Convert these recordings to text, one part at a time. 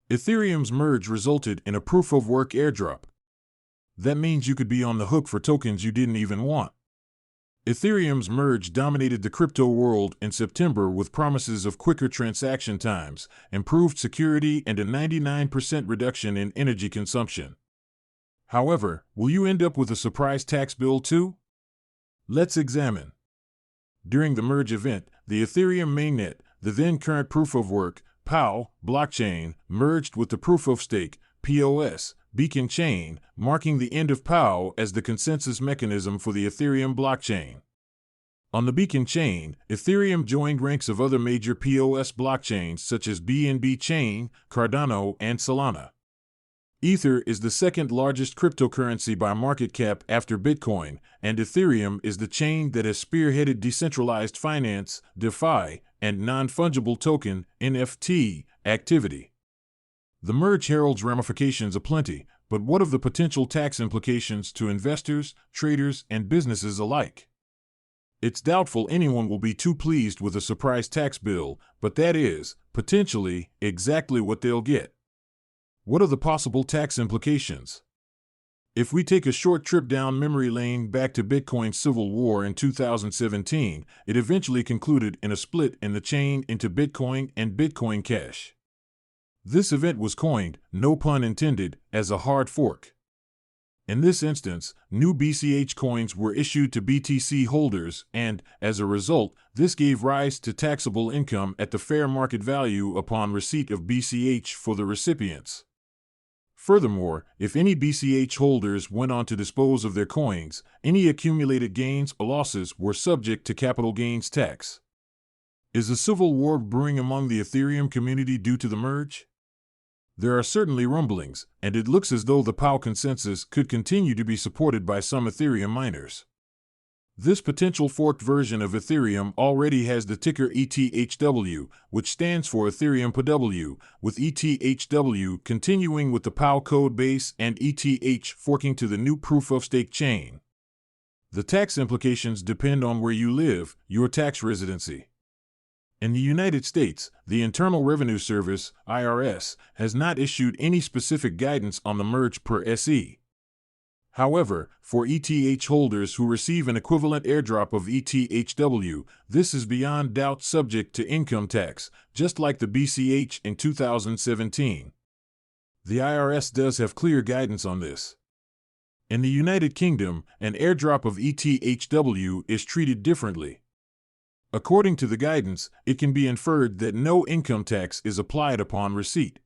Ethereum's merge resulted in a proof-of-work airdrop. That means you could be on the hook for tokens you didn't even want. Ethereum's merge dominated the crypto world in September with promises of quicker transaction times, improved security, and a 99% reduction in energy consumption. However, will you end up with a surprise tax bill too? Let's examine. During the merge event, the Ethereum mainnet, the then current proof-of-work (POW) blockchain, merged with the proof-of-stake (POS) beacon chain, marking the end of POW as the consensus mechanism for the Ethereum blockchain. On the beacon chain, Ethereum joined ranks of other major POS blockchains such as BNB Chain, Cardano, and Solana. Ether is the second largest cryptocurrency by market cap after Bitcoin, and Ethereum is the chain that has spearheaded decentralized finance, DeFi, and non-fungible token, NFT, activity. The merge heralds ramifications aplenty, but what of the potential tax implications to investors, traders, and businesses alike? It's doubtful anyone will be too pleased with a surprise tax bill, but that is, potentially, exactly what they'll get. What are the possible tax implications? If we take a short trip down memory lane back to Bitcoin's civil war in 2017, it eventually concluded in a split in the chain into Bitcoin and Bitcoin Cash. This event was coined, no pun intended, as a hard fork. In this instance, new BCH coins were issued to BTC holders and, as a result, this gave rise to taxable income at the fair market value upon receipt of BCH for the recipients. Furthermore, if any BCH holders went on to dispose of their coins, any accumulated gains or losses were subject to capital gains tax. Is a civil war brewing among the Ethereum community due to the merge? There are certainly rumblings, and it looks as though the POW consensus could continue to be supported by some Ethereum miners. This potential forked version of Ethereum already has the ticker ETHW, which stands for Ethereum PW, with ETHW continuing with the POW code base and ETH forking to the new proof-of-stake chain. The tax implications depend on where you live, your tax residency. In the United States, the Internal Revenue Service, IRS, has not issued any specific guidance on the merge per SE. However, for ETH holders who receive an equivalent airdrop of ETHW, this is beyond doubt subject to income tax, just like the BCH in 2017. The IRS does have clear guidance on this. In the United Kingdom, an airdrop of ETHW is treated differently. According to the guidance, it can be inferred that no income tax is applied upon receipt.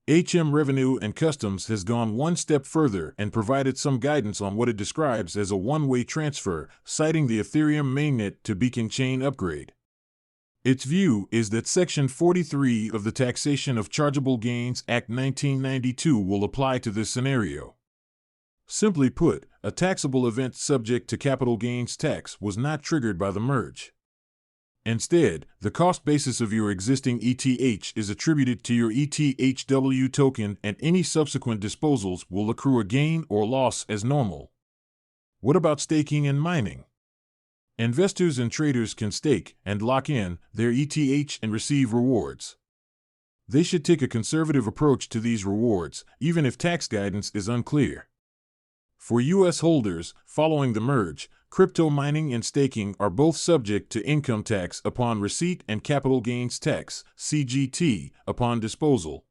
Revenue and Customs has gone one step further and provided some guidance on what it describes as a one-way transfer, citing the Ethereum mainnet to beacon chain upgrade. Its view is that Section 43 of the Taxation of Chargeable Gains Act 1992 will apply to this scenario. Simply put, a taxable event subject to capital gains tax was not triggered by the merge. Instead, the cost basis of your existing ETH is attributed to your ETHW token, and any subsequent disposals will accrue a gain or loss as normal. What about staking and mining? Investors and traders can stake and lock in their ETH and receive rewards. They should take a conservative approach to these rewards, even if tax guidance is unclear. For U.S. holders, following the merge, crypto mining and staking are both subject to income tax upon receipt and capital gains tax, CGT, upon disposal.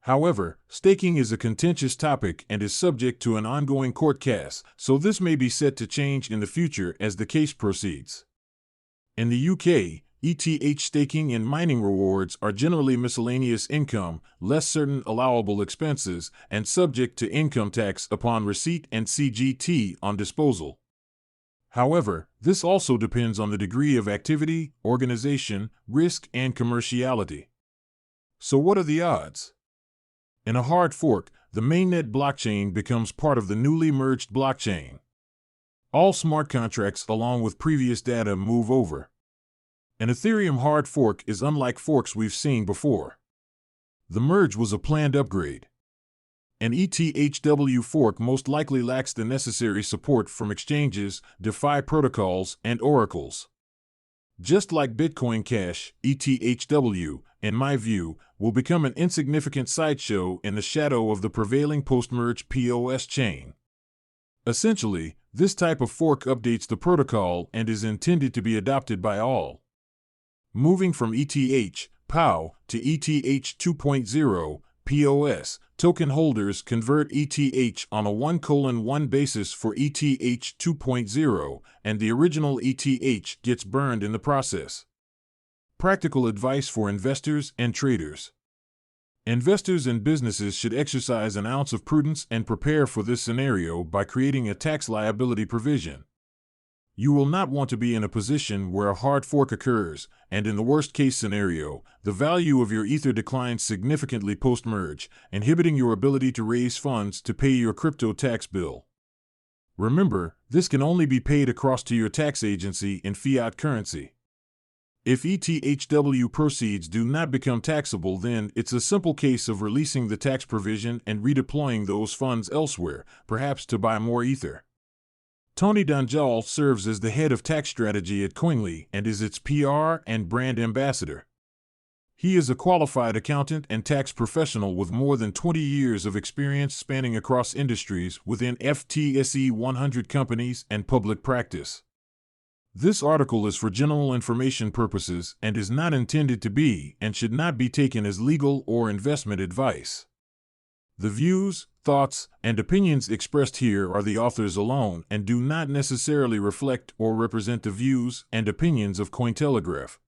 However, staking is a contentious topic and is subject to an ongoing court case, so this may be set to change in the future as the case proceeds. In the UK, ETH staking and mining rewards are generally miscellaneous income, less certain allowable expenses, and subject to income tax upon receipt and CGT on disposal. However, this also depends on the degree of activity, organization, risk, and commerciality. So what are the odds? In a hard fork, the mainnet blockchain becomes part of the newly merged blockchain. All smart contracts along with previous data move over. An Ethereum hard fork is unlike forks we've seen before. The merge was a planned upgrade. An ETHW fork most likely lacks the necessary support from exchanges, DeFi protocols, and oracles. Just like Bitcoin Cash, ETHW, in my view, will become an insignificant sideshow in the shadow of the prevailing post-merge POS chain. Essentially, this type of fork updates the protocol and is intended to be adopted by all. Moving from ETH, POW, to ETH 2.0, POS, token holders convert ETH on a 1:1 basis for ETH 2.0, and the original ETH gets burned in the process. Practical advice for investors and traders. Investors and businesses should exercise an ounce of prudence and prepare for this scenario by creating a tax liability provision. You will not want to be in a position where a hard fork occurs, and in the worst-case scenario, the value of your Ether declines significantly post-merge, inhibiting your ability to raise funds to pay your crypto tax bill. Remember, this can only be paid across to your tax agency in fiat currency. If ETHW proceeds do not become taxable, then it's a simple case of releasing the tax provision and redeploying those funds elsewhere, perhaps to buy more Ether. Tony Donjal serves as the head of tax strategy at Coinly and is its PR and brand ambassador. He is a qualified accountant and tax professional with more than 20 years of experience spanning across industries within FTSE 100 companies and public practice. This article is for general information purposes and is not intended to be and should not be taken as legal or investment advice. The views, thoughts, and opinions expressed here are the author's alone and do not necessarily reflect or represent the views and opinions of Cointelegraph.